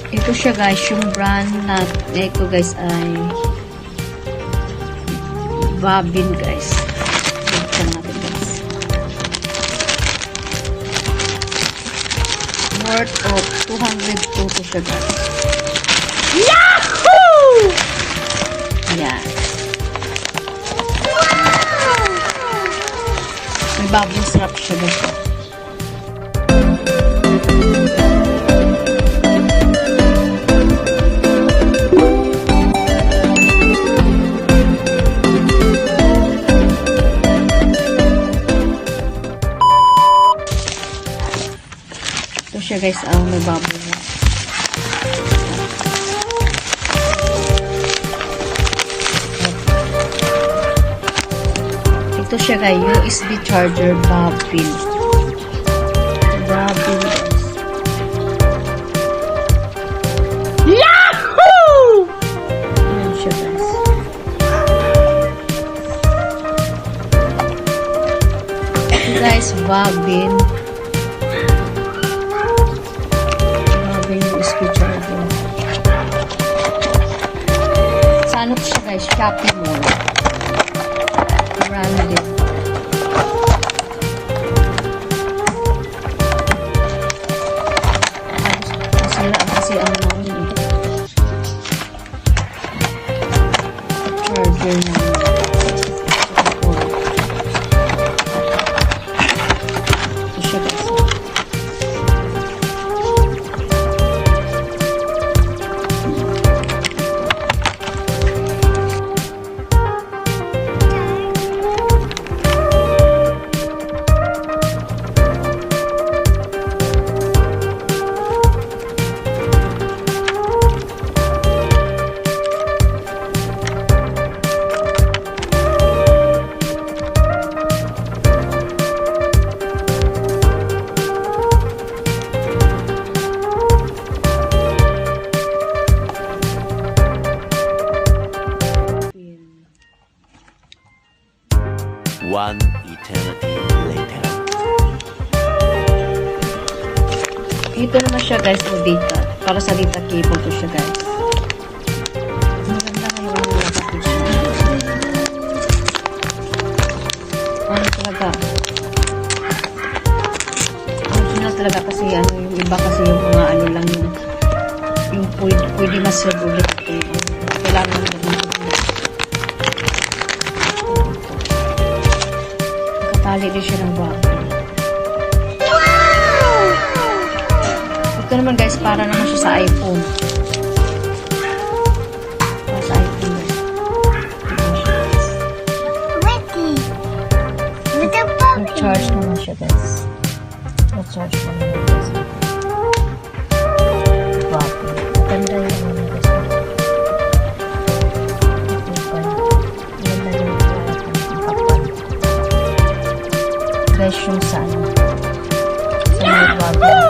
Ito siya guys, yung brand na ito guys ay Bavin guys. Ito natin guys. Worth of 202 to siya guys. Yahoo! Ayan. May bubble wrap siya guys. Ito siya guys, may bubble na. Ito siya guys, USB charger Bavin. Bavin guys. Yahoo! Ayan siya guys. Ito guys, Bavin. USB charger. Sa ano po siya guys? Shopee mo. Branded. Kasi ano naman yun. Charger na. Ito siya guys. One eternity later. Ito naman siya guys, data. Para sa data cable to siya guys. Maganda kayo ang mga package niya. Ano talaga? Original talaga kasi ano, yung iba kasi yung mga ano lang yung pwede ma-serve ulit. Kailangan nila ng tali din siya ng bubble. Wow! Ito naman guys, para naman siya sa iPhone. Para sa iPhone guys. Mag-charge naman siya guys. Mag-charge naman guys. Bubble. Ganda yung ano guys. Guys, yung sa ano, sa may bubble.